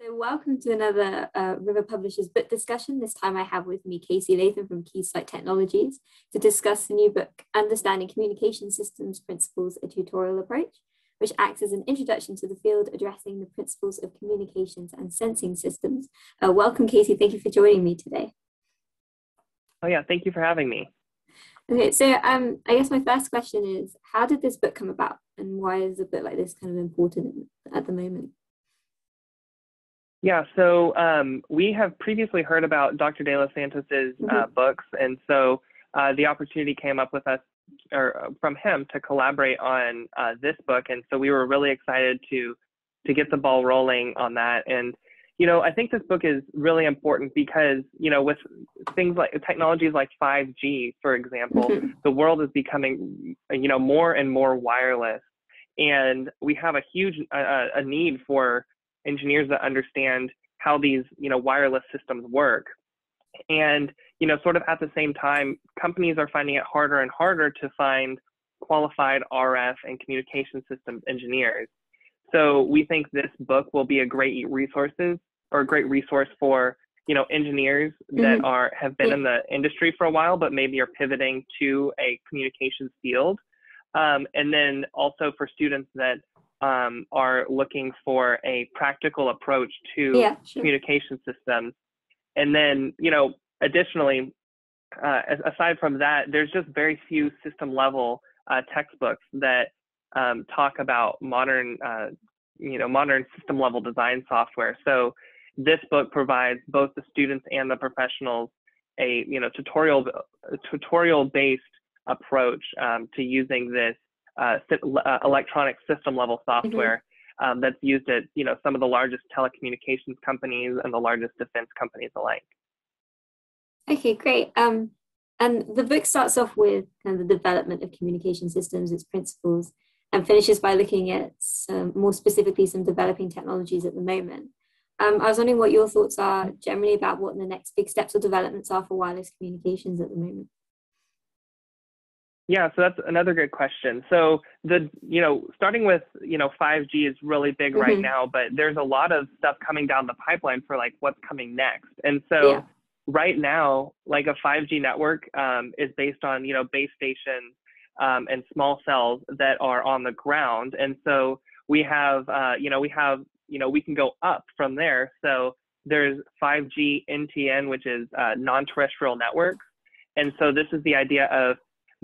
So welcome to another River Publishers book discussion. This time I have with me Casey Latham from Keysight Technologies to discuss the new book, Understanding Communication Systems Principles, a Tutorial Approach, which acts as an introduction to the field addressing the principles of communications and sensing systems. Welcome, Casey. Thank you for joining me today. Oh yeah, thank you for having me. Okay, so I guess my first question is, how did this book come about and why is a book like this kind of important at the moment? Yeah, so we have previously heard about Dr. de Los Santos's books, and so the opportunity came up with us, or from him, to collaborate on this book, and so we were really excited to get the ball rolling on that. And you know, I think this book is really important because, you know, with things like technologies like 5G, for example, the world is becoming, you know, more and more wireless, and we have a huge a need for engineers that understand how these, you know, wireless systems work. And, you know, sort of at the same time, companies are finding it harder and harder to find qualified RF and communication systems engineers. So we think this book will be a great resource for, you know, engineers that have been in the industry for a while, but maybe are pivoting to a communications field. And then also for students that are looking for a practical approach to communication systems. And then, you know, additionally, aside from that, there's just very few system level textbooks that talk about modern, you know, modern system level design software. So this book provides both the students and the professionals a, you know, tutorial based approach to using this electronic system level software that's used at, you know, some of the largest telecommunications companies and the largest defense companies alike. Okay, great. And the book starts off with kind of the development of communication systems, its principles, and finishes by looking at more specifically some developing technologies at the moment. I was wondering what your thoughts are generally about what the next big steps or developments are for wireless communications at the moment. Yeah, so that's another good question. So you know, starting with, you know, 5G is really big right now, but there's a lot of stuff coming down the pipeline for like what's coming next. And so right now, like a 5G network is based on, you know, base stations and small cells that are on the ground. And so we have, we can go up from there. So there's 5G NTN, which is non-terrestrial networks. And so this is the idea of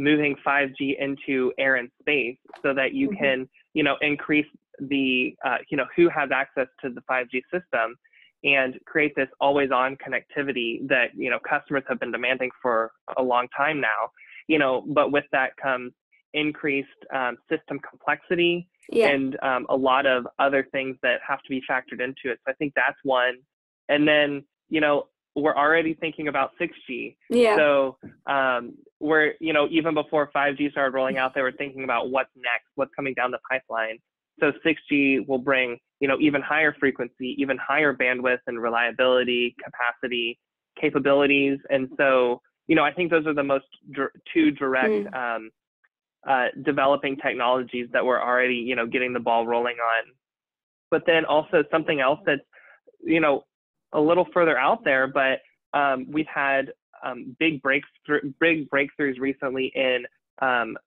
moving 5G into air and space so that you can, you know, increase the, you know, who has access to the 5G system and create this always on connectivity that, you know, customers have been demanding for a long time now, you know, but with that comes increased system complexity and a lot of other things that have to be factored into it. So I think that's one. And then, you know, we're already thinking about 6G. So we're, you know, even before 5G started rolling out, they were thinking about what's next, what's coming down the pipeline. So 6G will bring, you know, even higher frequency, even higher bandwidth and reliability, capacity, capabilities. And so, you know, I think those are the two direct developing technologies that we're already, you know, getting the ball rolling on. But then also something else that's, you know, a little further out there, but we've had big breakthroughs recently in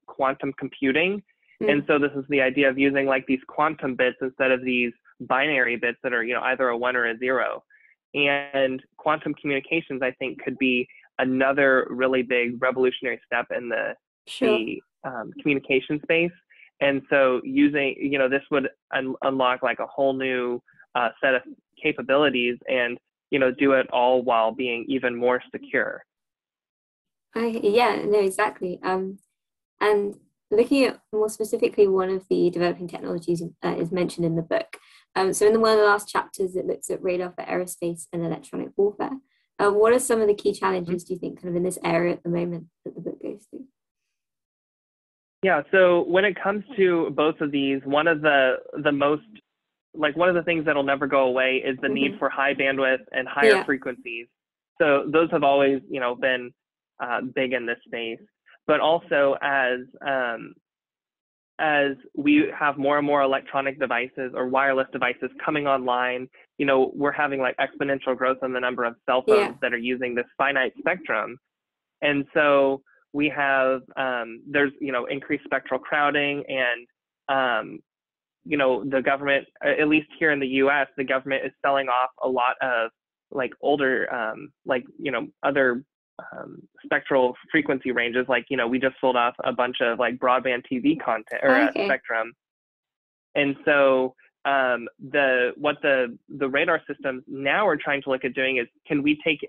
quantum computing. And so this is the idea of using like these quantum bits instead of these binary bits that are, you know, either a 1 or a 0. And quantum communications, I think, could be another really big revolutionary step in the communication space. And so using, you know, this would unlock like a whole new set of capabilities and, you know, do it all while being even more secure. Yeah, no, exactly. And looking at more specifically, one of the developing technologies is mentioned in the book. So in one of the last chapters, it looks at radar for aerospace and electronic warfare. What are some of the key challenges, do you think, kind of in this area at the moment that the book goes through? Yeah, so when it comes to both of these, one of the things that'll never go away is the need for high bandwidth and higher frequencies. So those have always, you know, been big in this space. But also as as we have more and more electronic devices or wireless devices coming online, you know, we're having like exponential growth in the number of cell phones that are using this finite spectrum. And so we have, there's, you know, increased spectral crowding, and, you know, the government, at least here in the US, the government is selling off a lot of like older, like, you know, other spectral frequency ranges. Like, you know, we just sold off a bunch of like broadband TV content or spectrum. And so what the radar systems now are trying to look at doing is, can we take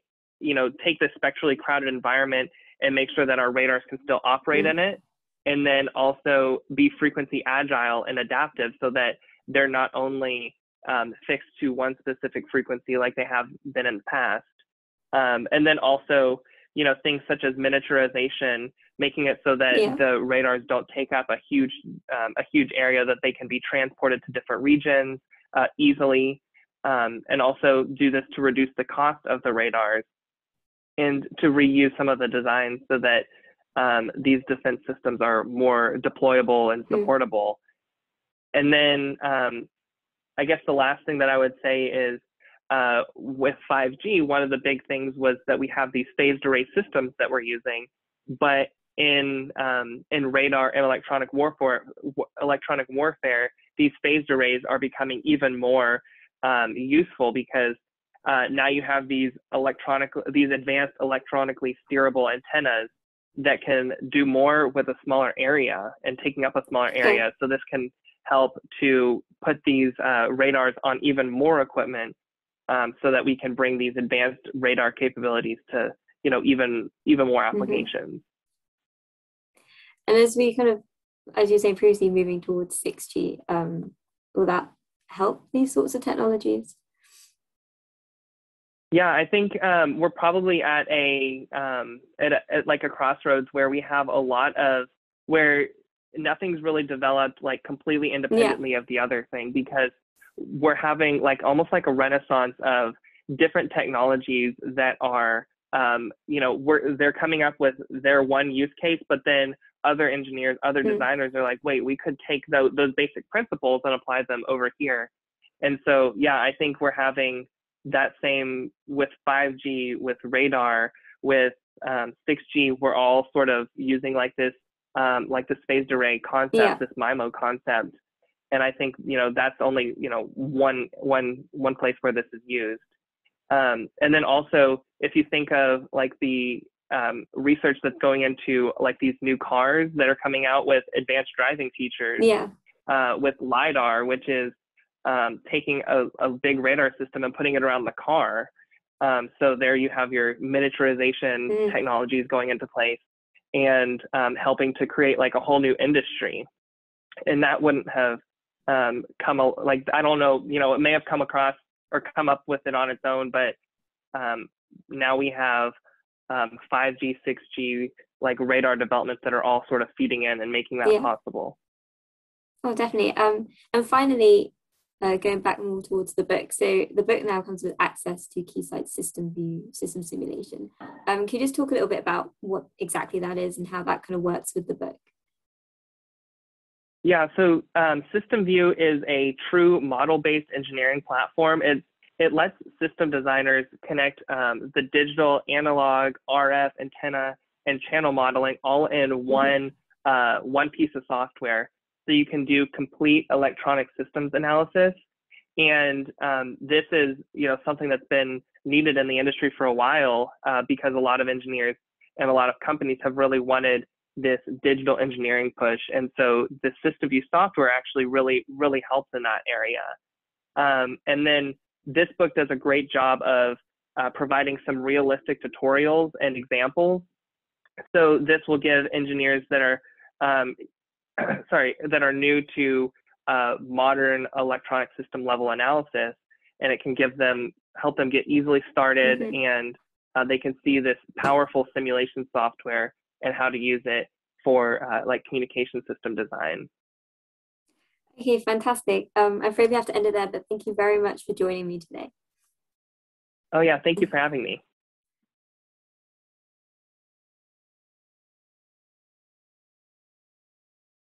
this spectrally crowded environment and make sure that our radars can still operate in it, and then also be frequency agile and adaptive, so that they're not only fixed to one specific frequency like they have been in the past. And then also, you know, things such as miniaturization, making it so that the radars don't take up a huge area, that they can be transported to different regions easily, and also do this to reduce the cost of the radars, and to reuse some of the designs so that these defense systems are more deployable and supportable. And then I guess the last thing that I would say is, with 5G, one of the big things was that we have these phased array systems that we're using, but in radar and electronic warfare, these phased arrays are becoming even more useful, because now you have these advanced electronically steerable antennas that can do more with a smaller area and taking up a smaller area. So this can help to put these radars on even more equipment, so that we can bring these advanced radar capabilities to, you know, even more applications. And as we kind of, as you were saying previously, moving towards 6G, will that help these sorts of technologies? Yeah, I think we're probably at like a crossroads where we have a lot of, where nothing's really developed like completely independently of the other thing, because we're having like almost like a renaissance of different technologies that are, you know, they're coming up with their one use case, but then other engineers, other designers are like, wait, we could take those basic principles and apply them over here. And so, yeah, I think we're having that same with 5G, with radar, with 6G. We're all sort of using like this phased array concept, this MIMO concept. And I think, you know, that's only, you know, one place where this is used. And then also, if you think of like the research that's going into like these new cars that are coming out with advanced driving features, with LiDAR, which is taking a big radar system and putting it around the car. So there you have your miniaturization technologies going into place, and helping to create like a whole new industry. And that wouldn't have like, I don't know, you know, it may have come across or come up with it on its own, but now we have 5G, 6G, like radar developments that are all sort of feeding in and making that possible. Oh, definitely. And finally, going back more towards the book. So the book now comes with access to Keysight Systemvue system simulation. Can you just talk a little bit about what exactly that is and how that kind of works with the book? Yeah, so Systemvue is a true model-based engineering platform. It lets system designers connect the digital, analog, RF, antenna, and channel modeling all in one piece of software. So you can do complete electronic systems analysis. And this is, you know, something that's been needed in the industry for a while, because a lot of engineers and a lot of companies have really wanted this digital engineering push. And so the Systemvue software actually really, really helps in that area. And then this book does a great job of providing some realistic tutorials and examples. So this will give engineers that are, that are new to modern electronic system level analysis, and it can help them get easily started, and they can see this powerful simulation software and how to use it for like communication system design. Okay, fantastic. I'm afraid we have to end it there, but thank you very much for joining me today. Oh yeah, thank you for having me.